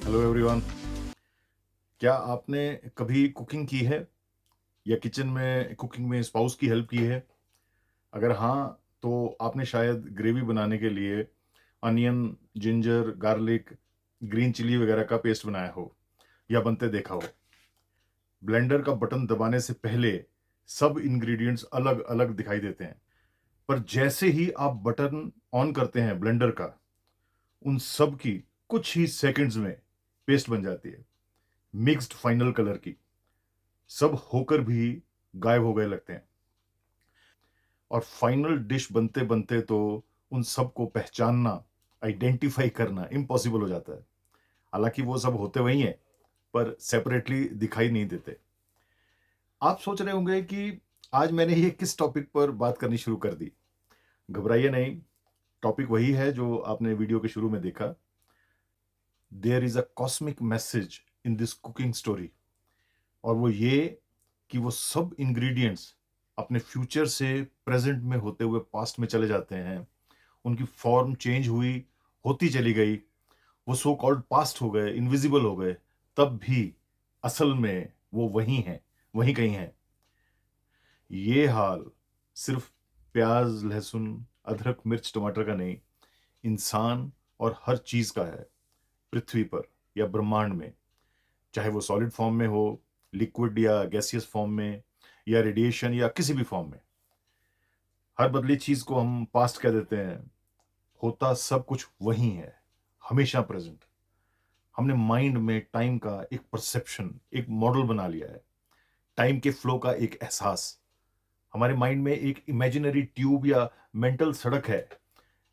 Hello everyone. क्या आपने कभी कुकिंग की है या किचन में कुकिंग में स्पाउस की हेल्प की है? अगर हाँ, तो आपने शायद ग्रेवी बनाने के लिए onion, ginger, garlic, green chilli वगैरह का पेस्ट बनाया हो या बनते देखा हो। ब्लेंडर का बटन दबाने से पहले सब इंग्रेडिएंट्स अलग-अलग दिखाई देते हैं, पर जैसे ही आप बटन ऑन करते हैं ब्लेंडर का, उन सब की कुछ ही सेकंड्स में पेस्ट बन जाती है, मिक्स्ड फाइनल कलर की। सब होकर भी गायब हो गए लगते हैं और फाइनल डिश बनते-बनते तो उन सबको पहचानना, आइडेंटिफ़ाई करना इम्पॉसिबल हो जाता है। हालाँकि वो सब होते वही हैं, पर सेपरेटली दिखाई नहीं देते। आप सोच रहे होंगे कि आज मैंने ये किस टॉपिक पर बात करनी शुरू कर दी। घबराइए नहीं, टॉपिक वही है जो आपने वीडियो के शुरू में देखा। There is a cosmic message in this cooking story और वो ये कि वो सब इंग्रीडिएंट्स अपने फ्यूचर से प्रेजेंट में होते हुए पास्ट में चले जाते हैं। उनकी फॉर्म चेंज हुई, होती चली गई, वो सो कॉल्ड पास्ट हो गए, इनविजिबल हो गए, तब भी असल में वो वही हैं, वहीं कहीं हैं। ये हाल सिर्फ प्याज़, लहसुन, अदरक, मिर्च, टमाटर का नहीं, इंसान और हर चीज़ का है, पृथ्वी पर या ब्रह्मांड में। चाहे वो सॉलिड फॉर्म में हो, लिक्विड या गैसियस फॉर्म में या रेडिएशन या किसी भी फॉर्म में। हर बदली चीज़ को हम पास्ट कह देते हैं, होता सब कुछ वही है, हमेशा प्रेज़ेंट। हमने माइंड में टाइम का एक परसेप्शन, एक मॉडल बना लिया है, टाइम के फ्लो का एक एहसास। हमारे माइंड में एक इमेजिनरी ट्यूब या मेंटल सड़क है,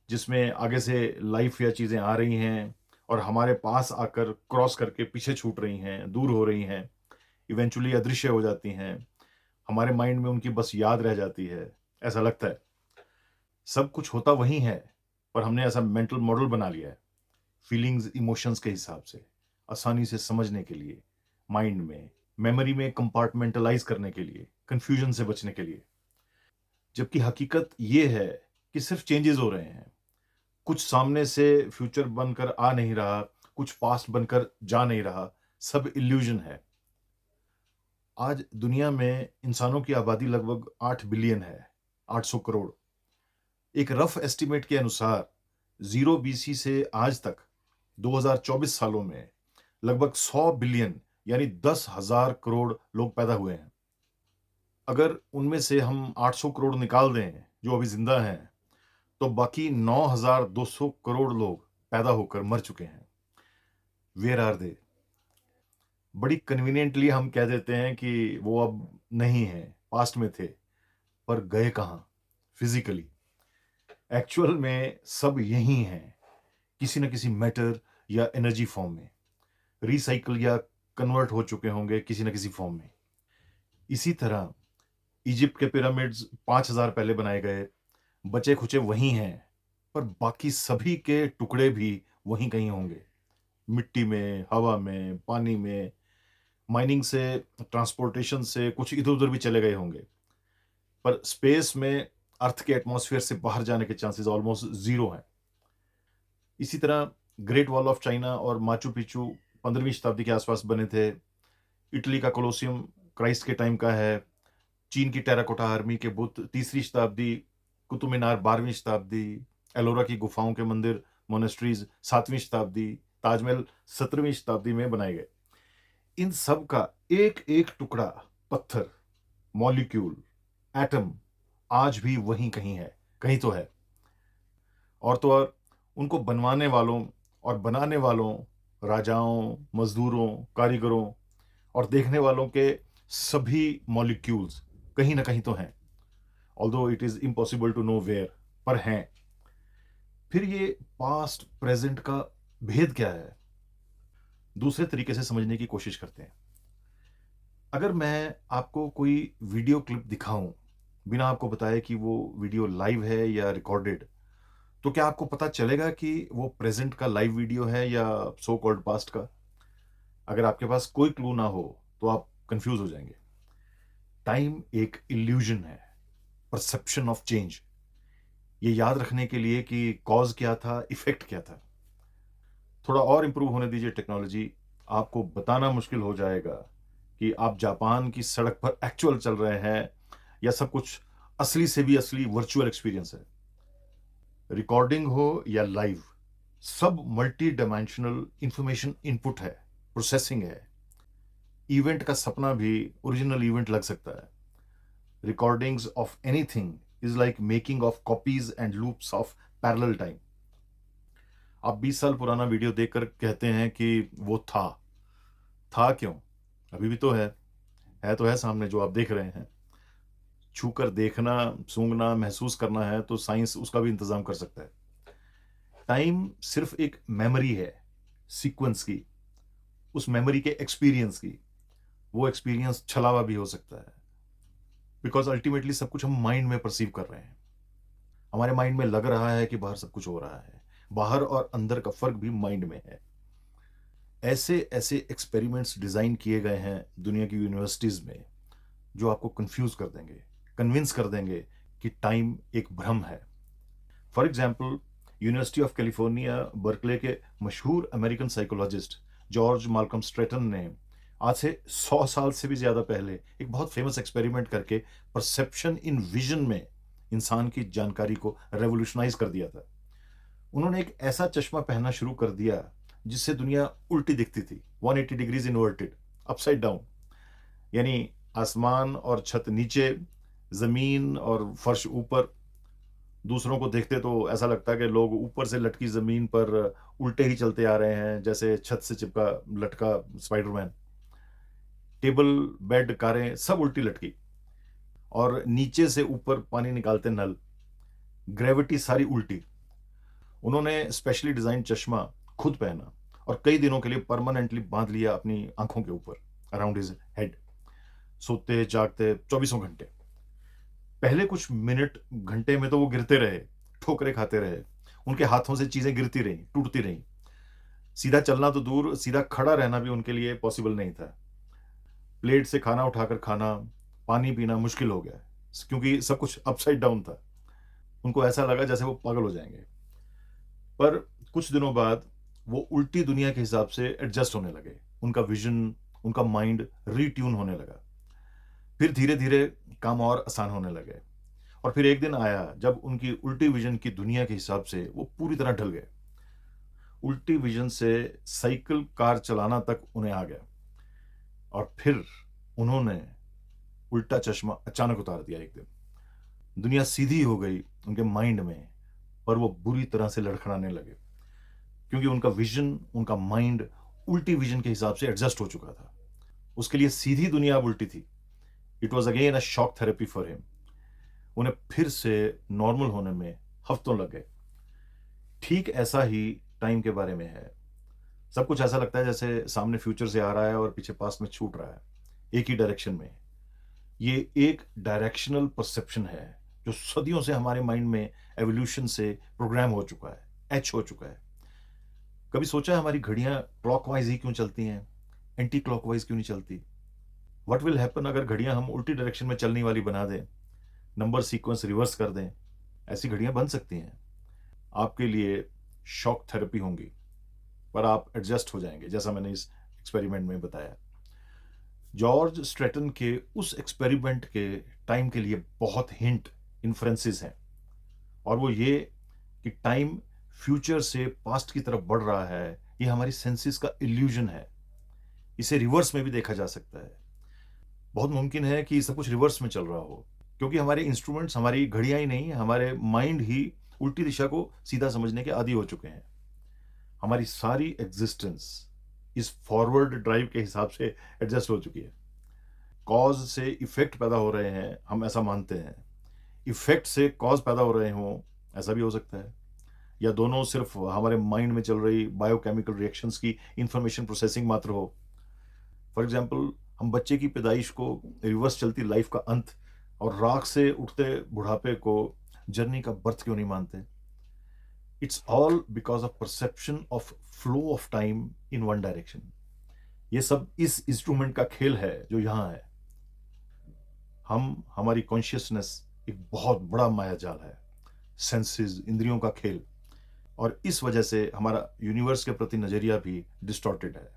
जिसमें आगे से लाइफ़ या चीज़ें आ रही हैं और हमारे पास आकर क्रॉस करके पीछे छूट रही हैं, दूर हो रही हैं, इवेंचुअली अदृश्य हो जाती हैं। हमारे माइंड में उनकी बस याद रह जाती है, ऐसा लगता है। सब कुछ होता वही है, पर हमने ऐसा मेंटल मॉडल बना लिया है, फीलिंग्स, इमोशंस के हिसाब से, आसानी से समझने के लिए, माइंड में, मेमोरी में कंपार्टमेंटलाइज़ करने के लिए, कन्फ्यूजन से बचने के लिए। जबकि हकीकत ये है कि सिर्फ चेंजेस हो रहे हैं। कुछ सामने से फ्यूचर बनकर आ नहीं रहा, कुछ पास्ट बनकर जा नहीं रहा, सब इल्यूज़न है। आज दुनिया में इंसानों की आबादी लगभग 8 बिलियन है, 800 करोड़। एक रफ एस्टिमेट के अनुसार 0 बीसी से आज तक 2024 सालों में लगभग 100 बिलियन यानी 10,000 करोड़ लोग पैदा हुए हैं। अगर उनमें से हम 800 करोड़ निकाल दें, जो अभी ज़िंदा हैं, तो बाकी 9,200 करोड़ लोग पैदा होकर मर चुके हैं। Where are they? बड़ी कन्वीनिएंटली हम कह देते हैं कि वो अब नहीं हैं, पास्ट में थे, पर गए कहाँ? फिज़िकली। एक्चुअल में सब यहीं हैं, किसी न किसी मैटर या एनर्जी फॉर्म में, रिसाइकिल या कन्वर्ट हो चुके होंगे किसी न किसी फॉर्म में। इसी तरह इजिप्ट के पिरामिड्स 5000 पहले बनाए गए, बचे-खुचे वहीं हैं, पर बाकी सभी के टुकड़े भी वहीं कहीं होंगे। मिट्टी में, हवा में, पानी में, माइनिंग से, ट्रांसपोर्टेशन से कुछ इधर-उधर भी चले गए होंगे। पर स्पेस में अर्थ के एटमॉस्फेयर से बाहर जाने के चांसेस ऑलमोस्ट ज़ीरो हैं। इसी तरह ग्रेट वॉल ऑफ चाइना और माचू पिच्चू 15वीं शताब्दी के आसपास बने थे। इटली का कोलोसियम क्राइस्ट के टाइम का है। चीन की टेराकोटा आर्मी के बुत 3री शताब्दी, कुतुब मीनार 12वीं शताब्दी, एलोरा की गुफाओं के मंदिर, मोनेस्ट्रीज़ 7वीं शताब्दी, ताजमहल 17वीं शताब्दी में बनाए गए। इन सब का एक-एक टुकड़ा, पत्थर, मॉलिक्यूल, एटम आज भी वहीं कहीं है, कहीं तो है। और तो और उनको बनवाने वालों और बनाने वालों, राजाओं, मज़दूरों, कारीगरों और देखने वालों के सभी मॉलिक्यूल्स कहीं न कहीं तो हैं। Although it is impossible to know where, पर हैं। फिर ये पास्ट, प्रेज़ेंट का भेद क्या है? दूसरे तरीके से समझने की कोशिश करते हैं। अगर मैं आपको कोई वीडियो क्लिप दिखाऊँ, बिना आपको बताए कि वो वीडियो लाइव है या रिकॉर्डेड, तो क्या आपको पता चलेगा कि वो प्रेज़ेंट का लाइव वीडियो है या सो कॉल्ड पास्ट का? अगर आपके पास कोई क्लू ना हो, तो आप कन्फ्यूज़ हो जाएँगे। टाइम एक इल्यूज़न है, परसेप्शन ऑफ चेंज। ये याद रखने के लिए कि कॉज़ क्या था, इफ़ेक्ट क्या था। थोड़ा और इम्प्रूव होने दीजिए टेक्नोलॉजी, आपको बताना मुश्किल हो जाएगा कि आप जापान की सड़क पर एक्चुअल चल रहे हैं या सब कुछ असली से भी असली वर्चुअल एक्सपीरियंस है। रिकॉर्डिंग हो या लाइव, सब मल्टी डायमेंशनल इंफॉर्मेशन इनपुट है, प्रोसेसिंग है। इवेंट का सपना भी ओरिजिनल इवेंट लग सकता है। Recordings of anything is like making of copies and loops of parallel time. आप 20 साल पुराना वीडियो देखकर कहते हैं कि वो था क्यों? अभी भी तो है तो है सामने जो आप देख रहे हैं। छूकर देखना, सूंघना, महसूस करना है तो साइंस उसका भी इंतजाम कर सकता है। टाइम सिर्फ एक मेमोरी है, सीक्वेंस की, उस मेमोरी के एक्सपीरियंस की। वो एक्सपीरियंस छलावा भी हो सकता है, बिकॉज अल्टीमेटली सब कुछ हम माइंड में परसीव कर रहे हैं। हमारे माइंड में लग रहा है कि बाहर सब कुछ हो रहा है, बाहर और अंदर का फर्क भी माइंड में है। ऐसे ऐसे एक्सपेरिमेंट्स डिजाइन किए गए हैं दुनिया की यूनिवर्सिटीज में, जो आपको कंफ्यूज कर देंगे, कन्विंस कर देंगे कि टाइम एक भ्रम है। For example, University of California Berkeley के मशहूर American psychologist George Malcolm Stratton ने आज से 100 साल से भी ज्यादा पहले एक बहुत फेमस एक्सपेरिमेंट करके परसेप्शन इन विजन में इंसान की जानकारी को रेवोल्यूशनाइज कर दिया था। उन्होंने एक ऐसा चश्मा पहनना शुरू कर दिया जिससे दुनिया उल्टी दिखती थी, 180 डिग्रीज इनवर्टेड, अपसाइड डाउन। यानी आसमान और छत नीचे, जमीन और फर्श ऊपर। दूसरों को देखते तो ऐसा लगता है कि लोग ऊपर से लटकी जमीन पर उल्टे ही चलते आ रहे हैं, जैसे छत से चिपका लटका स्पाइडरमैन। टेबल, बेड, कारें सब उल्टी लटकी, और नीचे से ऊपर पानी निकालते नल, ग्रेविटी सारी उल्टी। उन्होंने स्पेशली डिजाइन चश्मा खुद पहना और कई दिनों के लिए परमानेंटली बांध लिया अपनी आंखों के ऊपर, अराउंड हिज हेड। सोते जागते 24 घंटे। पहले कुछ मिनट घंटे में तो वो गिरते रहे, ठोकरे खाते रहे, उनके हाथों से चीजें गिरती रहीं, टूटती रहीं। सीधा चलना तो दूर, सीधा खड़ा रहना भी उनके लिए पॉसिबल नहीं था। प्लेट से खाना उठाकर खाना, पानी पीना मुश्किल हो गया, क्योंकि सब कुछ अपसाइड डाउन था। उनको ऐसा लगा जैसे वो पागल हो जाएंगे। पर कुछ दिनों बाद वो उल्टी दुनिया के हिसाब से एडजस्ट होने लगे। उनका विजन, उनका माइंड रीट्यून होने लगा। फिर धीरे धीरे काम और आसान होने लगे। और फिर एक दिन आया जब उनकी उल्टी विजन की दुनिया के हिसाब से वो पूरी तरह ढल गए। उल्टी विजन से साइकिल, कार चलाना तक उन्हें आ गया। और फिर उन्होंने उल्टा चश्मा अचानक उतार दिया एक दिन। दुनिया सीधी हो गई उनके माइंड में, पर वो बुरी तरह से लड़खड़ाने लगे, क्योंकि उनका विजन, उनका माइंड उल्टी विजन के हिसाब से एडजस्ट हो चुका था। उसके लिए सीधी दुनिया अब उल्टी थी। It was again a shock therapy for him. उन्हें फिर से नॉर्मल होने में हफ्तों लग गए। ठीक ऐसा ही टाइम के बारे में है। सब कुछ ऐसा लगता है जैसे सामने फ्यूचर से आ रहा है और पीछे पास्ट में छूट रहा है, एक ही डायरेक्शन में। ये एक डायरेक्शनल परसेप्शन है जो सदियों से हमारे माइंड में एवोल्यूशन से प्रोग्राम हो चुका है, एच हो चुका है। कभी सोचा है हमारी घड़ियां क्लॉकवाइज ही क्यों चलती हैं, एंटी क्लॉकवाइज क्यों नहीं चलती? व्हाट विल हैपन अगर घड़ियां हम उल्टी डायरेक्शन में चलने वाली बना दें, नंबर सीक्वेंस रिवर्स कर दें? ऐसी घड़ियां बन सकती हैं। आपके लिए शॉक थेरेपी होंगी, पर आप एडजस्ट हो जाएंगे, जैसा मैंने इस एक्सपेरिमेंट में बताया। जॉर्ज स्ट्रेटन के उस एक्सपेरिमेंट के टाइम के लिए बहुत हिंट, इन्फ्रेंसेस हैं। और वो ये कि टाइम फ्यूचर से पास्ट की तरफ बढ़ रहा है, ये हमारी सेंसेस का इल्यूजन है। इसे रिवर्स में भी देखा जा सकता है। बहुत मुमकिन है कि सब कुछ रिवर्स में चल रहा हो, क्योंकि हमारे इंस्ट्रूमेंट्स, हमारी घड़ियां ही नहीं, हमारे माइंड ही उल्टी दिशा को सीधा समझने के आदी हो चुके हैं। हमारी सारी एग्जिस्टेंस इस फॉरवर्ड ड्राइव के हिसाब से एडजस्ट हो चुकी है। कॉज से इफेक्ट पैदा हो रहे हैं, हम ऐसा मानते हैं। इफेक्ट से कॉज पैदा हो रहे हों, ऐसा भी हो सकता है। या दोनों सिर्फ हमारे माइंड में चल रही बायोकेमिकल रिएक्शंस की इंफॉर्मेशन प्रोसेसिंग मात्र हो। फॉर एग्जाम्पल, हम बच्चे की पैदाइश को रिवर्स चलती लाइफ का अंत और राख से उठते बुढ़ापे को जर्नी का बर्थ क्यों नहीं मानते? It's all because of perception of flow of time in one direction. ये सब इस इंस्ट्रूमेंट का खेल है जो यहां है। हमारी कॉन्शियसनेस एक बहुत बड़ा मायाजाल है, सेंसेस, इंद्रियों का खेल। और इस वजह से हमारा यूनिवर्स के प्रति नज़रिया भी डिस्टॉर्टेड है।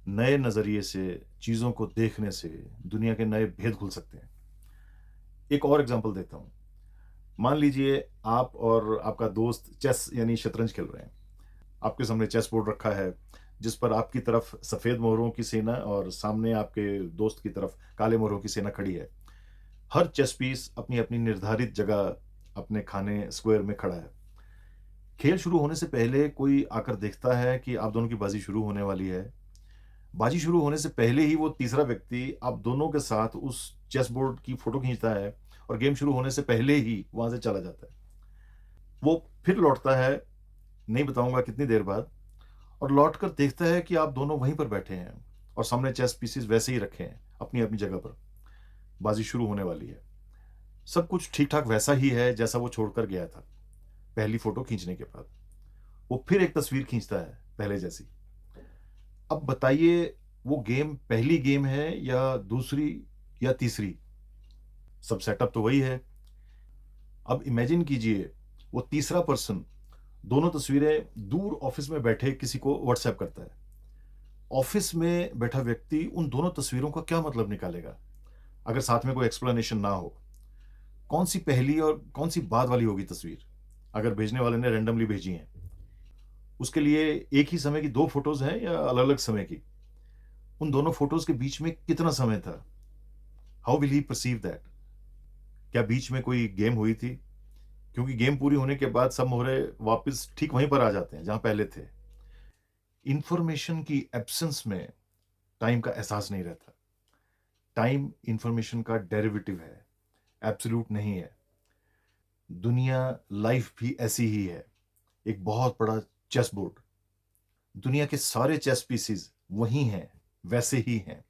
नए नज़रिए से चीज़ों को देखने से दुनिया के नए भेद खुल सकते हैं। एक और एग्ज़ाम्पल देता हूँ। मान लीजिए आप और आपका दोस्त चेस यानी शतरंज खेल रहे हैं। आपके सामने चेस बोर्ड रखा है, जिस पर आपकी तरफ सफ़ेद मोहरों की सेना और सामने आपके दोस्त की तरफ काले मोहरों की सेना खड़ी है। हर चेस पीस अपनी-अपनी निर्धारित जगह अपने खाने स्क्वायर में खड़ा है। खेल शुरू होने से पहले कोई आकर देखता है कि आप दोनों की बाजी शुरू होने वाली है। बाजी शुरू होने से पहले ही वो तीसरा व्यक्ति आप दोनों के साथ उस चेस बोर्ड की फ़ोटो खींचता है और गेम शुरू होने से पहले ही वहाँ से चला जाता है। वो फिर लौटता है, नहीं बताऊँगा कितनी देर बाद, और लौटकर देखता है कि आप दोनों वहीं पर बैठे हैं और सामने चेस पीसेस वैसे ही रखे हैं, अपनी-अपनी जगह पर। बाजी शुरू होने वाली है। सब कुछ ठीक-ठाक वैसा ही है जैसा वो छोड़कर गया था, पहली फ़ोटो खींचने के बाद। वो फिर एक तस्वीर खींचता है, पहले जैसी। अब बताइए वो गेम पहली गेम है या दूसरी या तीसरी? सब सेटअप तो वही है। अब इमेजिन कीजिए वो तीसरा पर्सन दोनों तस्वीरें दूर ऑफ़िस में बैठे किसी को व्हाट्सएप करता है। ऑफ़िस में बैठा व्यक्ति उन दोनों तस्वीरों का क्या मतलब निकालेगा, अगर साथ में कोई एक्सप्लेनेशन ना हो? कौन-सी पहली और कौन-सी बाद वाली होगी तस्वीर, अगर भेजने वाले ने रैंडमली भेजी हैं? उसके लिए एक ही समय की 2 फ़ोटोज़ हैं या अलग-अलग समय की? उन दोनों फ़ोटोज़ के बीच में कितना समय था? How will he perceive that? क्या बीच में कोई गेम हुई थी? क्योंकि गेम पूरी होने के बाद सब मोहरे वापस ठीक वहीं पर आ जाते हैं, जहाँ पहले थे। इन्फॉर्मेशन की एब्सेंस में टाइम का एहसास नहीं रहता। टाइम इन्फॉर्मेशन का डेरिवेटिव है, एब्सोल्यूट नहीं है। दुनिया, लाइफ़ भी ऐसी ही है, एक बहुत बड़ा चेस बोर्ड। दुनिया के सारे चेस पीसेस वही हैं, वैसे ही हैं।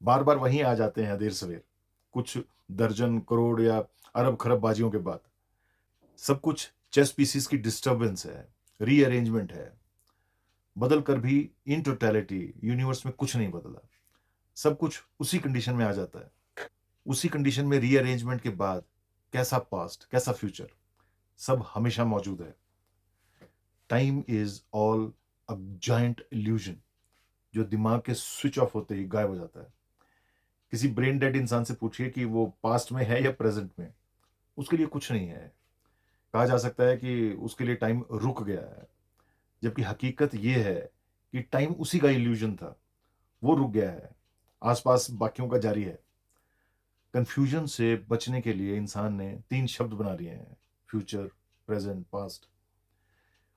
बार-बार वहीं आ जाते हैं देर-सवेर, कुछ दर्जन, करोड़ या अरब-खरब बाजियों के बाद। सब कुछ चेस पीसेस की डिस्टर्बेंस है, रीअरेंजमेंट है। बदल कर भी इन टोटैलिटी यूनिवर्स में कुछ नहीं बदला। सब कुछ उसी कंडीशन में आ जाता है। उसी कंडीशन में रीअरेंजमेंट के बाद कैसा पास्ट, कैसा फ्यूचर, सब हमेशा मौजूद है। Time is all a giant illusion, जो दिमाग के स्विच ऑफ होते ही गायब हो जाता है। किसी ब्रेन डेड इंसान से पूछिए कि वो पास्ट में है या प्रेज़ेंट में, उसके लिए कुछ नहीं है। कहा जा सकता है कि उसके लिए टाइम रुक गया है, जबकि हकीकत ये है कि टाइम उसी का इल्यूजन था, वो रुक गया है, आस-पास बाकियों का जारी है। कन्फ्यूजन से बचने के लिए इंसान ने 3 शब्द बना लिए हैं, फ्यूचर, प्रेज़ेंट, पास्ट।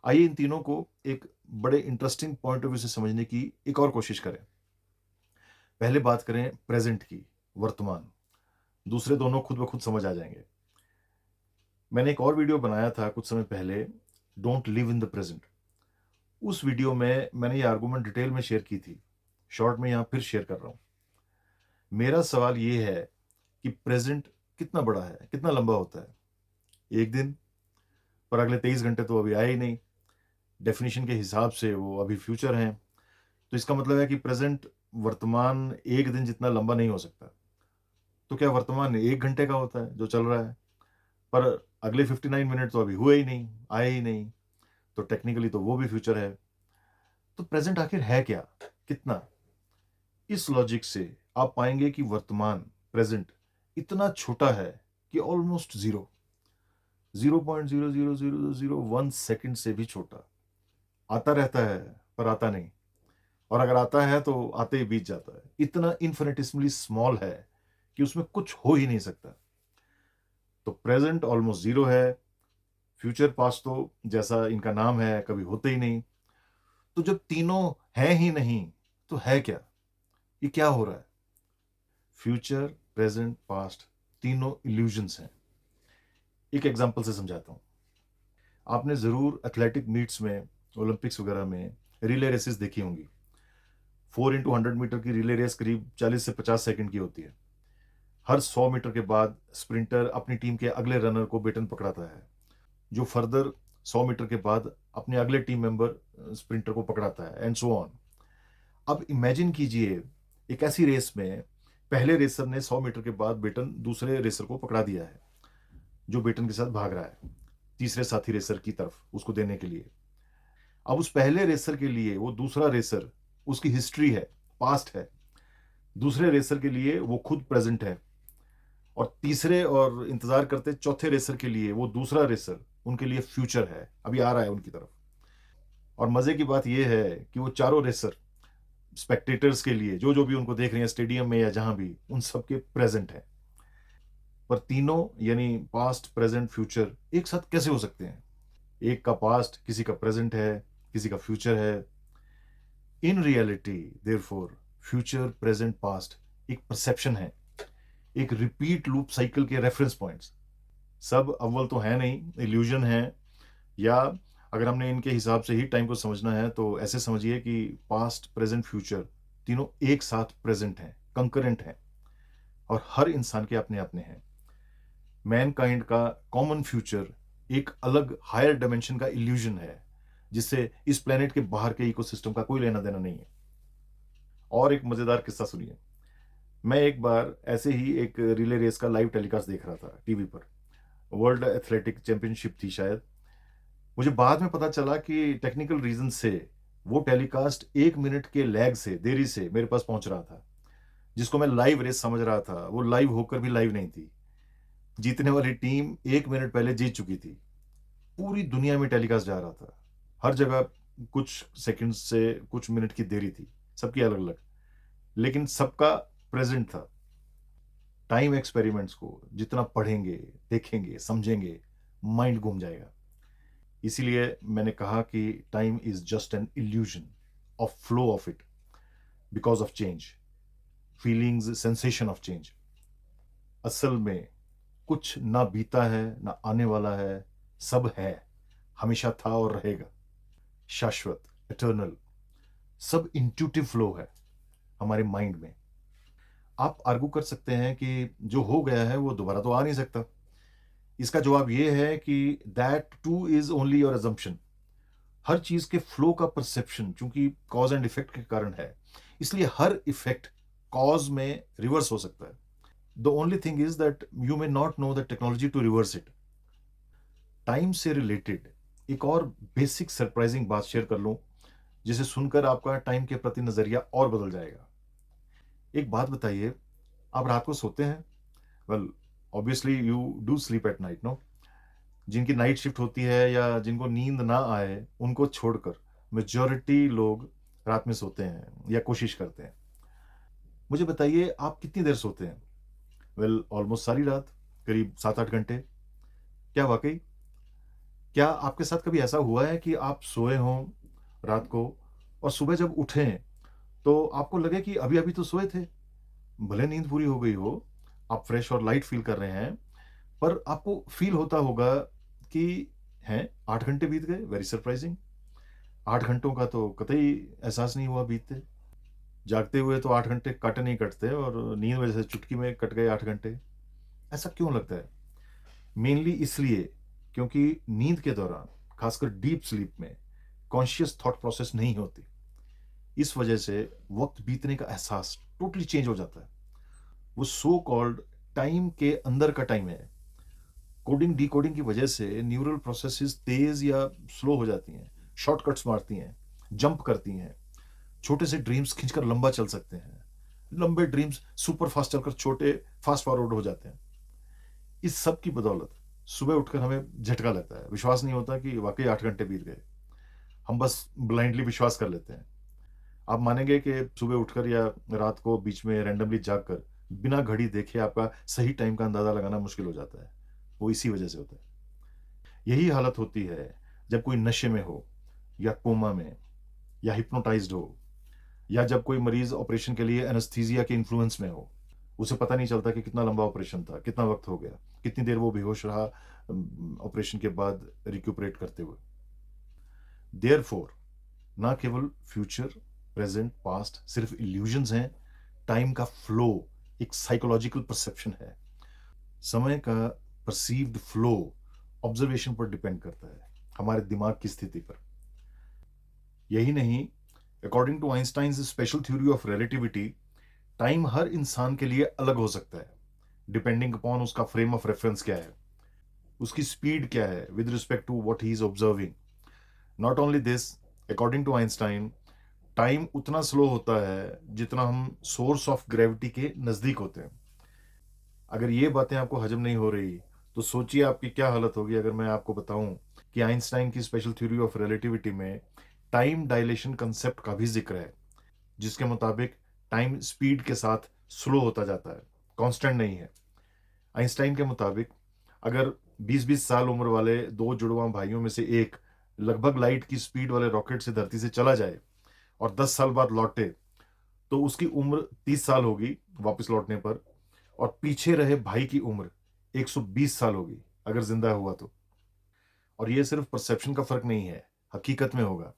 आइए इन तीनों को एक बड़े इंटरेस्टिंग पॉइंट ऑफ व्यू से समझने की एक और कोशिश करें। पहले बात करें प्रेज़ेंट की, वर्तमान। दूसरे दोनों खुद ब खुद समझ आ जाएँगे। मैंने एक और वीडियो बनाया था कुछ समय पहले, don't live in the present. उस वीडियो में मैंने ये आर्गुमेंट डिटेल में शेयर की थी। शॉर्ट में यहाँ फिर शेयर कर रहा हूँ। मेरा सवाल ये है कि प्रेज़ेंट कितना बड़ा है, कितना लंबा होता है? 1 दिन? पर अगले 23 घंटे तो अभी आए ही नहीं। डेफ़िनिशन के हिसाब से वो अभी फ्यूचर हैं। तो इसका मतलब है कि प्रेज़ेंट वर्तमान 1 दिन जितना लंबा नहीं हो सकता। तो क्या वर्तमान 1 घंटे का होता है जो चल रहा है? पर अगले 59 मिनट तो अभी हुए ही नहीं, आए ही नहीं। तो टेक्निकली तो वो भी फ्यूचर है। तो प्रेज़ेंट आखिर है क्या? कितना? इस लॉजिक से आप पाएँगे कि वर्तमान, प्रेज़ेंट इतना छोटा है कि ऑलमोस्ट ज़ीरो, 0.00001 सेकंड से भी छोटा। आता रहता है, पर आता नहीं, और अगर आता है तो आते ही बीत जाता है। इतना इन्फिनिटेसिमली स्मॉल है कि उसमें कुछ हो ही नहीं सकता। तो प्रेज़ेंट ऑलमोस्ट ज़ीरो है, फ्यूचर पास्ट तो जैसा इनका नाम है कभी होते ही नहीं। तो जब तीनों हैं ही नहीं, तो है क्या? ये क्या हो रहा है? फ्यूचर, प्रेज़ेंट, पास्ट तीनों इल्यूजन्स हैं। एक एग्ज़ाम्पल से समझाता हूँ। आपने ज़रूर एथलेटिक मीट्स में, ओलंपिक्स वगैरह में रिले रेसेस देखी होंगी। 4 इंटू 100 मीटर की रिले रेस करीब 40 से 50 सेकंड की होती है। हर 100 मीटर के बाद स्प्रिंटर अपनी टीम के अगले रनर को बेटन पकड़ाता है, जो फर्दर 100 मीटर के बाद अपने अगले टीम मेंबर स्प्रिंटर को पकड़ाता है, एंड सो ऑन। अब इमेजिन कीजिए एक ऐसी रेस में पहले रेसर ने 100 मीटर के बाद बेटन दूसरे रेसर को पकड़ा दिया है, जो बेटन के साथ भाग रहा है। तीसरे साथी रेसर की तरफ उसको देने के लिए। अब उस पहले रेसर के लिए वो दूसरा रेसर उसकी हिस्ट्री है, पास्ट है। दूसरे रेसर के लिए वो खुद प्रेज़ेंट है और तीसरे और इंतज़ार करते चौथे रेसर के लिए वो दूसरा रेसर उनके लिए फ्यूचर है, अभी आ रहा है उनकी तरफ। और मज़े की बात ये है कि वो चारों रेसर स्पेक्टेटर्स के लिए जो-जो भी उनको देख रहे हैं स्टेडियम में या जहाँ भी, उन सबके प्रेज़ेंट हैं। पर तीनों यानी पास्ट, प्रेज़ेंट, फ्यूचर एक साथ कैसे हो सकते हैं? एक का पास्ट, किसी का प्रेज़ेंट है, किसी का फ्यूचर है। In reality therefore future, present, past एक परसेप्शन है, एक रिपीट लूप साइकिल के रेफरेंस पॉइंट्स। सब अव्वल तो है नहीं, इल्यूज़न है या अगर हमने इनके हिसाब से ही टाइम को समझना है तो ऐसे समझिए कि पास्ट, प्रेज़ेंट, फ्यूचर तीनों एक साथ प्रेज़ेंट हैं, कंकरेंट हैं और हर इंसान के अपने-अपने हैं। मैनकाइंड का कॉमन फ्यूचर एक अलग हायर डायमेंशन का इल्यूज़न है, जिससे इस प्लैनेट के बाहर के इकोसिस्टम का कोई लेना-देना नहीं है। और एक मज़ेदार किस्सा सुनिए। मैं एक बार ऐसे ही एक रिले रेस का लाइव टेलीकास्ट देख रहा था टीवी पर। वर्ल्ड एथलेटिक चैंपियनशिप थी शायद। मुझे बाद में पता चला कि टेक्निकल रीज़न से वो टेलीकास्ट 1 मिनट के लैग से, देरी से मेरे पास पहुँच रहा था। जिसको मैं लाइव रेस समझ रहा था, वो लाइव होकर भी लाइव नहीं थी। जीतने वाली टीम 1 मिनट पहले जीत चुकी थी। पूरी दुनिया में टेलीकास्ट जा रहा था। हर जगह कुछ सेकंड्स से कुछ मिनट की देरी थी, सबकी अलग-अलग। लेकिन सबका प्रेज़ेंट था। टाइम एक्सपेरिमेंट्स को जितना पढ़ेंगे, देखेंगे, समझेंगे, माइंड घूम जाएगा। इसीलिए मैंने कहा कि time is just an illusion of flow of it because of change, feelings, sensation of change. असल में कुछ ना बीता है, ना आने वाला है, सब है, हमेशा था और रहेगा। शाश्वत, इटर्नल, सब इंट्यूटिव फ्लो है हमारे माइंड में। आप आर्ग्यू कर सकते हैं कि जो हो गया है वो दोबारा तो आ नहीं सकता। इसका जवाब ये है कि that too is only your assumption. हर चीज़ के फ्लो का परसेप्शन चूँकि कॉज़ एंड इफ़ेक्ट के कारण है, इसलिए हर इफ़ेक्ट कॉज़ में रिवर्स हो सकता है। The only thing is that you may not know the technology to reverse it. Time से रिलेटेड एक और बेसिक सरप्राइज़िंग बात शेयर कर लूँ, जिसे सुनकर आपका टाइम के प्रति नज़रिया और बदल जाएगा। एक बात बताइए, आप रात को सोते हैं? Well, obviously you do sleep at night, no? जिनकी नाइट शिफ्ट होती है या जिनको नींद ना आए, उनको छोड़कर मेजॉरिटी लोग रात में सोते हैं या कोशिश करते हैं। मुझे बताइए आप कितनी देर सोते हैं? वेल, ऑलमोस्ट सारी रात, करीब 7-8 घंटे। क्या वाक़ई? क्या आपके साथ कभी ऐसा हुआ है कि आप सोए हों रात को और सुबह जब उठें, तो आपको लगे कि अभी-अभी तो सोए थे? भले नींद पूरी हो गई हो, आप फ्रेश और लाइट फ़ील कर रहे हैं, पर आपको फ़ील होता होगा कि हैं 8 घंटे बीत गए, वेरी सरप्राइज़िंग। 8 घंटों का तो कतई एहसास नहीं हुआ बीतते। जागते हुए तो 8 घंटे कट नहीं कटते और नींद में जैसे चुटकी में कट गए 8 घंटे। ऐसा क्यों लगता है? मेनली इसलिए क्योंकि नींद के दौरान, खासकर डीप स्लीप में, कॉन्शियस थॉट प्रोसेस नहीं होती। इस वजह से वक़्त बीतने का एहसास टोटली चेंज हो जाता है। वो सो कॉल्ड टाइम के अंदर का टाइम है। कोडिंग डिकोडिंग की वजह से न्यूरल प्रोसेसेस तेज़ या स्लो हो जाती हैं, शॉर्टकट्स मारती हैं, जंप करती हैं। छोटे से ड्रीम्स खींचकर लंबा चल सकते हैं। लंबे ड्रीम्स सुपर फास्ट चलकर छोटे फास्ट फॉरवर्ड हो जाते हैं। इस सब की बदौलत सुबह उठकर हमें झटका लगता है। विश्वास नहीं होता कि वाक़ई 8 घंटे बीत गए। हम बस ब्लाइंडली विश्वास कर लेते हैं। आप मानेंगे कि सुबह उठकर या रात को बीच में रैंडमली जागकर बिना घड़ी देखे आपका सही टाइम का अंदाज़ा लगाना मुश्किल हो जाता है। वो इसी वजह से होता है। यही हालत होती है जब कोई नशे में हो या कोमा में या हिप्नोटाइज़्ड हो या जब कोई मरीज़ ऑपरेशन के लिए एनेस्थीसिया के इन्फ्लुएंस में हो। उसे पता नहीं चलता कि कितना लंबा ऑपरेशन था, कितना वक़्त हो गया, कितनी देर वो बेहोश रहा ऑपरेशन के बाद रिक्यूपरेट करते हुए। देयरफॉर ना केवल फ्यूचर, प्रेज़ेंट, पास्ट सिर्फ़ इल्यूज़न्स हैं, टाइम का फ्लो एक साइकोलॉजिकल परसेप्शन है। समय का परसीव्ड फ्लो ऑब्ज़र्वेशन पर डिपेंड करता है, हमारे दिमाग की स्थिति पर। यही नहीं, according to Einstein's special theory of relativity, time हर इंसान के लिए अलग हो सकता है, डिपेंडिंग अपॉन उसका फ्रेम ऑफ रेफरेंस क्या है। उसकी स्पीड क्या है with respect to what he is observing. Not only this, according to Einstein, time उतना स्लो होता है जितना हम सोर्स ऑफ ग्रेविटी के नज़दीक होते हैं। अगर ये बातें आपको हजम नहीं हो रही, तो सोचिए आपकी क्या हालत होगी अगर मैं आपको बताऊं कि आइंस्टाइन की स्पेशल थ्योरी ऑफ रिलेटिविटी में टाइम डायलेशन कंसेप्ट का भी जिक्र है, जिसके मुताबिक टाइम स्पीड के साथ स्लो होता जाता है, कांस्टेंट नहीं है। आइंस्टाइन के मुताबिक अगर 20-20 साल उम्र वाले दो जुड़वा भाइयों में से एक लगभग लाइट की स्पीड वाले रॉकेट से धरती से चला जाए और 10 साल बाद लौटे, तो उसकी उम्र 30 साल होगी वापस लौटने पर, और पीछे रहे भाई की उम्र 120 साल होगी अगर जिंदा हुआ तो। और ये सिर्फ परसेप्शन का फर्क नहीं है, हकीकत में होगा।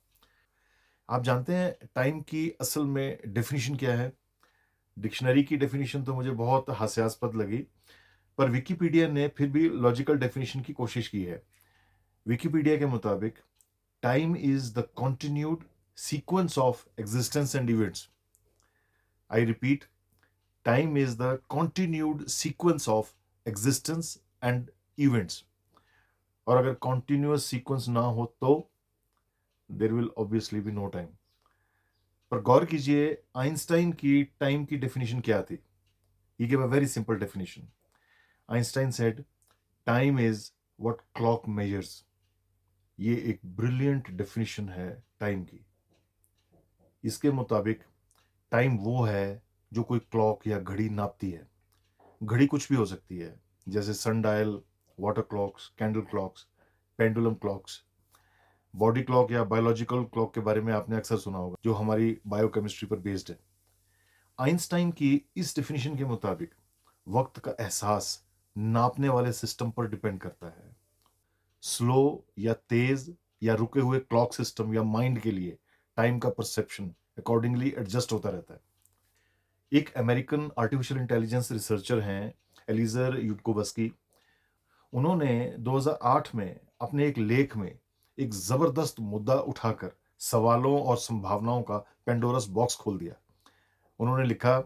आप जानते हैं टाइम की असल में डेफिनेशन क्या है? डिक्शनरी की डेफिनेशन तो मुझे बहुत हास्यास्पद लगी, पर विकिपीडिया ने फिर भी लॉजिकल डेफिनेशन की कोशिश की है। विकिपीडिया के मुताबिक time is the continued sequence of existence and events. I repeat, time is the continued sequence of existence and events। और अगर continuous sequence ना हो तो there will obviously be no time। पर गौर कीजिए आइंस्टाइन की टाइम की डेफिनेशन क्या थी। He gave a very simple definition। Einstein said time is what clock measures। ये एक ब्रिलियंट डेफिनेशन है टाइम की। इसके मुताबिक टाइम वो है जो कोई क्लॉक या घड़ी नापती है। घड़ी कुछ भी हो सकती है, जैसे sundial, water clocks, candle clocks, pendulum clocks. Body clock या बायोलॉजिकल क्लॉक के बारे में आपने अक्सर सुना होगा, जो हमारी बायोकेमिस्ट्री पर बेस्ड है। आइंस्टाइन की इस डेफिनेशन के मुताबिक वक्त का एहसास नापने वाले सिस्टम पर डिपेंड करता है। स्लो या तेज या रुके हुए क्लॉक सिस्टम या माइंड के लिए टाइम का परसेप्शन अकॉर्डिंगली एडजस्ट होता रहता है। एक अमेरिकन आर्टिफिशियल इंटेलिजेंस रिसर्चर हैं, एलिजर यूडकोवस्की। उन्होंने 2008 में अपने एक लेख में एक जबरदस्त मुद्दा उठाकर सवालों और संभावनाओं का पेंडोरस बॉक्स खोल दिया। उन्होंने लिखा,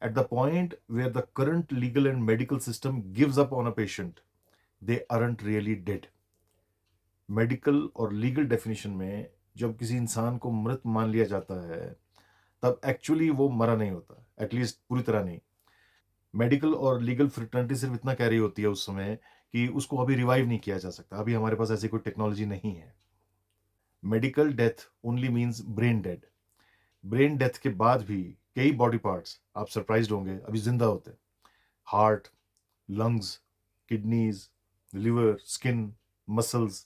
at the point where the current legal and medical system gives up on a patient, they aren't really dead. Medical और लीगल डेफिनेशन में जब किसी इंसान को मृत मान लिया जाता है, तब एक्चुअली वो मरा नहीं होता, एटलीस्ट पूरी तरह नहीं। मेडिकल और लीगल फ्रेटर्निटी सिर्फ इतना कह रही होती है उस समय कि उसको अभी रिवाइव नहीं किया जा सकता, अभी हमारे पास ऐसी कोई टेक्नोलॉजी नहीं है। Medical death only means brain dead. Brain death के बाद भी कई बॉडी पार्ट्स, आप सरप्राइज्ड होंगे, अभी जिंदा होते हैं। Heart, lungs, kidneys, liver, skin, muscles,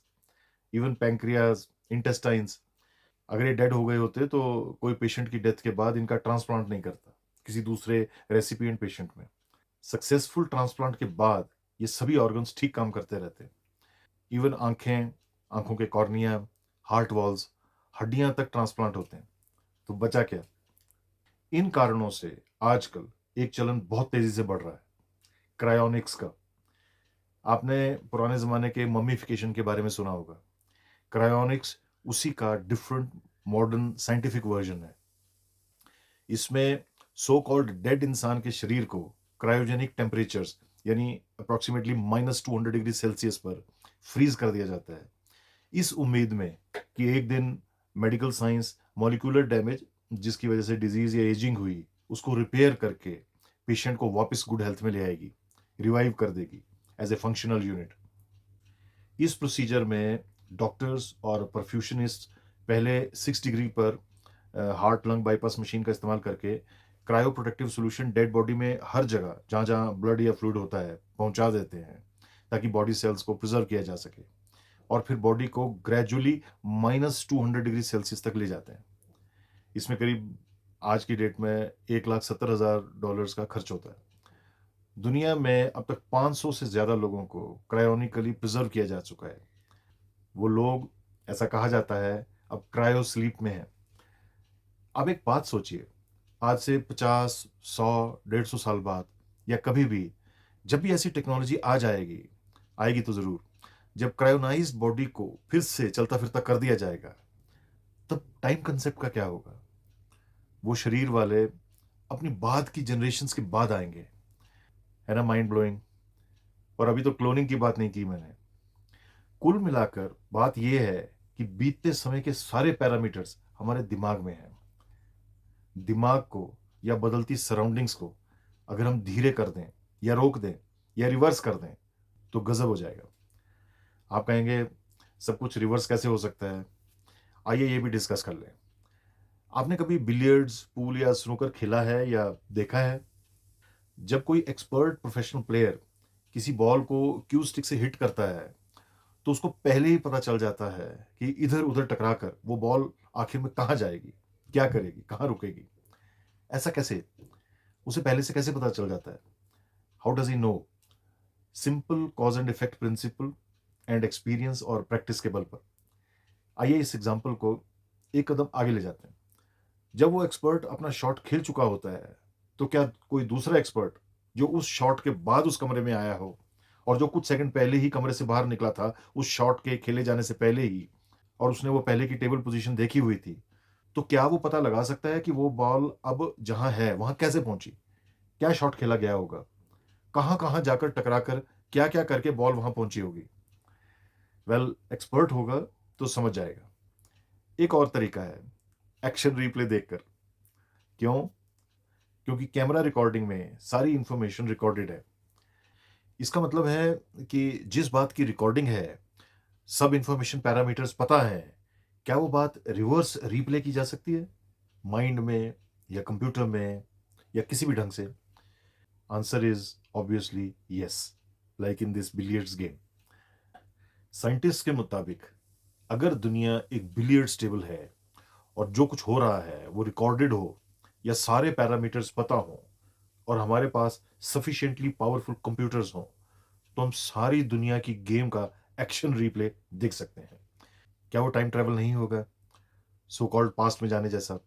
even pancreas, intestines. अगर ये डेड हो गए होते तो कोई पेशेंट की डेथ के बाद इनका ट्रांसप्लांट नहीं करता किसी दूसरे रेसिपिएंट पेशेंट में। सक्सेसफुल ट्रांसप्लांट के बाद ये सभी ऑर्गन्स ठीक काम करते रहते हैं। इवन आंखें, आंखों के कॉर्निया, हार्ट वॉल्स, हड्डियां तक ट्रांसप्लांट होते हैं। तो बचा क्या? इन कारणों से आजकल एक चलन बहुत तेजी से बढ़ रहा है, क्रायोनिक्स का। आपने पुराने जमाने के मम्मीफिकेशन के बारे में सुना होगा। क्रायोनिक्स उसी का डिफरेंट मॉडर्न साइंटिफिक वर्जन है। इसमें सो कॉल्ड डेड इंसान के शरीर को क्रायोजेनिक टेम्परेचर्स, यानी अप्रोक्सीमेटली -200 डिग्री सेल्सियस पर फ्रीज कर दिया जाता है, इस उम्मीद में कि एक दिन मेडिकल साइंस मॉलिक्यूलर डैमेज, जिसकी वजह से डिजीज या एजिंग हुई, उसको रिपेयर करके पेशेंट को वापस गुड हेल्थ में ले आएगी, रिवाइव कर देगी एज ए फंक्शनल यूनिट। इस प्रोसीजर में डॉक्टर्स और परफ्यूशनिस्ट पहले 6 डिग्री पर हार्ट लंग बाईपास मशीन का इस्तेमाल करके cryo protective solution dead body में हर जगह जहाँ जहाँ ब्लड या फ्लूइड होता है पहुँचा देते हैं, ताकि बॉडी सेल्स को प्रिजर्व किया जा सके, और फिर बॉडी को ग्रेजुअली -200 डिग्री सेल्सियस तक ले जाते हैं। इसमें करीब आज की डेट में $1,70,000 का खर्च होता है। दुनिया में अब तक 500 से ज़्यादा लोगों को क्रायोनिकली प्रिजर्व किया जा चुका है। वो लोग, ऐसा कहा जाता है, अब क्रायो स्लीप में हैं। अब एक बात सोचिए, आज से 50, 100, 150 साल बाद या कभी भी, जब भी ऐसी टेक्नोलॉजी आ जाएगी, आएगी तो ज़रूर, जब क्रायोनाइज्ड बॉडी को फिर से चलता फिरता कर दिया जाएगा, तब टाइम कंसेप्ट का क्या होगा? वो शरीर वाले अपनी बाद की जनरेशन्स के बाद आएंगे। है ना माइंड ब्लोइंग? और अभी तो क्लोनिंग की बात नहीं की मैंने। कुल मिलाकर बात यह है कि बीतते समय के सारे पैरामीटर्स हमारे दिमाग में हैं। दिमाग को या बदलती सराउंडिंग्स को अगर हम धीरे कर दें या रोक दें या रिवर्स कर दें तो गजब हो जाएगा। आप कहेंगे सब कुछ रिवर्स कैसे हो सकता है? आइए ये भी डिस्कस कर लें। आपने कभी बिलियर्ड्स, पूल या स्नूकर खेला है या देखा है? जब कोई एक्सपर्ट प्रोफेशनल प्लेयर किसी बॉल को क्यू स्टिक से हिट करता है तो उसको पहले ही पता चल जाता है कि इधर उधर टकरा कर वो बॉल आखिर में कहाँ जाएगी, क्या करेगी, कहाँ रुकेगी। ऐसा कैसे? उसे पहले से कैसे पता चल जाता है? How does he know? Simple cause and effect principle and experience और प्रैक्टिस के बल पर। आइए इस एग्जाम्पल को एक कदम आगे ले जाते हैं। जब वो एक्सपर्ट अपना शॉट खेल चुका होता है तो क्या कोई दूसरा एक्सपर्ट जो उस शॉट के बाद उस कमरे में आया हो और जो कुछ सेकंड पहले ही कमरे से बाहर निकला था उस शॉट के खेले जाने से पहले ही, और उसने वो पहले की टेबल पोजीशन देखी हुई थी, तो क्या वो पता लगा सकता है कि वो बॉल अब जहां है वहां कैसे पहुंची? क्या शॉट खेला गया होगा? कहां कहां जाकर टकराकर क्या क्या करके बॉल वहां पहुंची होगी? वेल, एक्सपर्ट होगा तो समझ जाएगा। एक और तरीका है, एक्शन रिप्ले देखकर। क्यों? क्योंकि कैमरा रिकॉर्डिंग में सारी इंफॉर्मेशन रिकॉर्डेड है। इसका मतलब है कि जिस बात की रिकॉर्डिंग है, सब इंफॉर्मेशन पैरामीटर्स पता है, क्या वो बात रिवर्स रिप्ले की जा सकती है? माइंड में या कंप्यूटर में या किसी भी ढंग से? Answer is obviously yes, like in this billiards game. Scientist के मुताबिक अगर दुनिया एक बिलियर्ड्स टेबल है और जो कुछ हो रहा है वो रिकॉर्डेड हो या सारे पैरामीटर्स पता हो और हमारे पास सफिशिएंटली पावरफुल कंप्यूटर्स हों, तो हम सारी दुनिया की गेम का एक्शन रिप्ले देख सकते हैं। क्या वो टाइम ट्रैवल नहीं होगा, सो कॉल्ड पास्ट में जाने जैसा?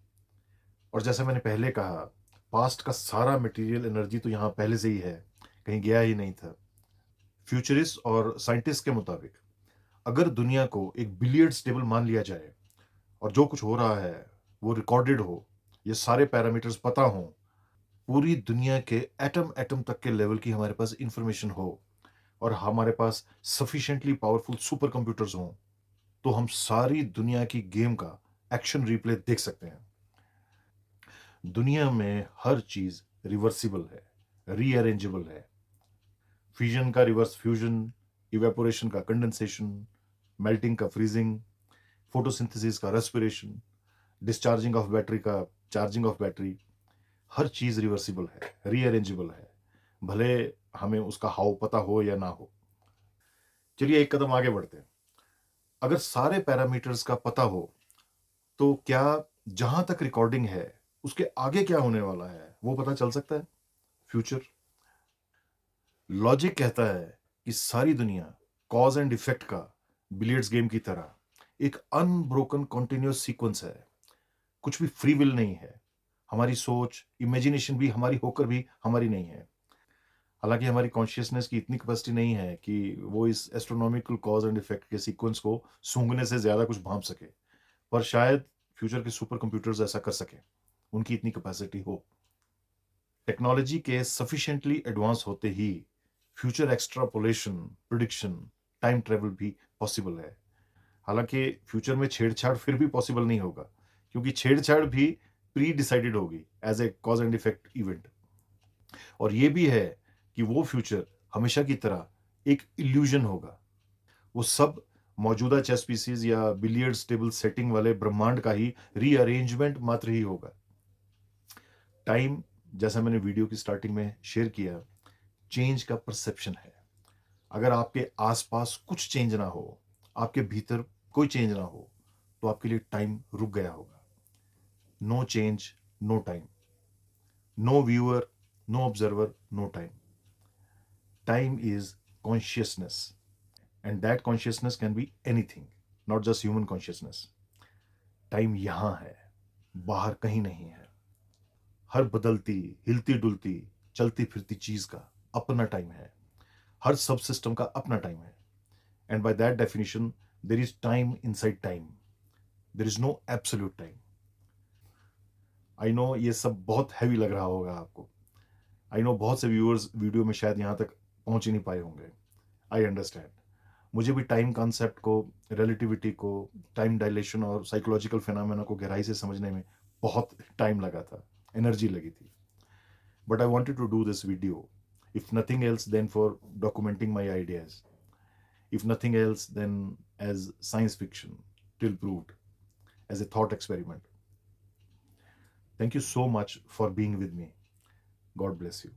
और जैसे मैंने पहले कहा, पास्ट का सारा मटेरियल एनर्जी तो यहाँ पहले से ही है, कहीं गया ही नहीं था। फ्यूचरिस्ट और साइंटिस्ट के मुताबिक अगर दुनिया को एक बिलियर्ड्स टेबल मान लिया जाए और जो कुछ हो रहा है वो रिकॉर्डेड हो, ये सारे पैरामीटर्स पता हो, पूरी दुनिया के एटम एटम तक के लेवल की हमारे पास इंफॉर्मेशन हो और हमारे पास सफिशिएंटली पावरफुल सुपर कंप्यूटर्स हों, तो हम सारी दुनिया की गेम का एक्शन रिप्ले देख सकते हैं। दुनिया में हर चीज रिवर्सिबल है, रीअरेंजेबल है। फ्यूजन का रिवर्स फ्यूजन, इवेपोरेशन का कंडेंसेशन, मेल्टिंग का फ्रीजिंग, फोटोसिंथेसिस का रेस्पिरेशन, डिस्चार्जिंग ऑफ बैटरी का चार्जिंग ऑफ बैटरी, हर चीज रिवर्सिबल है, रीअरेंजेबल है, भले हमें उसका हाउ पता हो या ना हो। चलिए एक कदम आगे बढ़ते हैं। अगर सारे पैरामीटर्स का पता हो तो क्या जहां तक रिकॉर्डिंग है उसके आगे क्या होने वाला है वो पता चल सकता है? फ्यूचर लॉजिक कहता है कि सारी दुनिया कॉज एंड इफेक्ट का बिलियर्ड्स गेम की तरह एक अनब्रोकन कॉन्टिन्यूअस सीक्वेंस है। कुछ भी फ्री विल नहीं है। हमारी सोच, इमेजिनेशन भी हमारी होकर भी हमारी नहीं है। हालांकि हमारी कॉन्शियसनेस की इतनी कैपेसिटी नहीं है कि वो इस एस्ट्रोनॉमिकल कॉज एंड इफेक्ट के सीक्वेंस को सूंघने से ज्यादा कुछ भांप सके, पर शायद फ्यूचर के सुपर कंप्यूटर्स ऐसा कर सके, उनकी इतनी कैपेसिटी हो। टेक्नोलॉजी के सफिशिएंटली एडवांस होते ही future extrapolation, prediction, time travel भी पॉसिबल है। हालांकि फ्यूचर में छेड़छाड़ फिर भी पॉसिबल नहीं होगा, क्योंकि छेड़छाड़ भी प्री डिसाइडेड होगी as a cause and effect event. और यह भी है कि वो फ्यूचर हमेशा की तरह एक इल्यूजन होगा। वो सब मौजूदा चेस पीसीज या बिलियर्ड्स टेबल सेटिंग वाले ब्रह्मांड का ही रीअरेंजमेंट मात्र ही होगा। टाइम, जैसा मैंने वीडियो की स्टार्टिंग में शेयर किया, चेंज का परसेप्शन है। अगर आपके आसपास कुछ चेंज ना हो, आपके भीतर कोई चेंज ना हो, तो आपके लिए टाइम रुक गया होगा। No change, no time. No viewer, no observer, no time. Time is consciousness, and that consciousness can be anything, not just human consciousness. Time यहां है, बाहर कहीं नहीं है। हर बदलती, हिलती डुलती, चलती फिरती चीज का अपना टाइम है। हर सब सिस्टम का अपना टाइम है। And by that definition there is time inside time, there is no absolute time. I know ये सब बहुत हैवी लग रहा होगा आपको। आई नो बहुत से व्यूअर्स वीडियो में शायद यहां तक पहुंच ही नहीं पाए होंगे। I understand. मुझे भी टाइम कॉन्सेप्ट को, रिलेटिविटी को, टाइम डायलेशन और साइकोलॉजिकल फिनोमेना को गहराई से समझने में बहुत टाइम लगा था, एनर्जी लगी थी। But I wanted to do this video, if nothing else then for documenting my ideas, if nothing else then as science fiction till proved, as a thought experiment. Thank you so much for being with me. God bless you.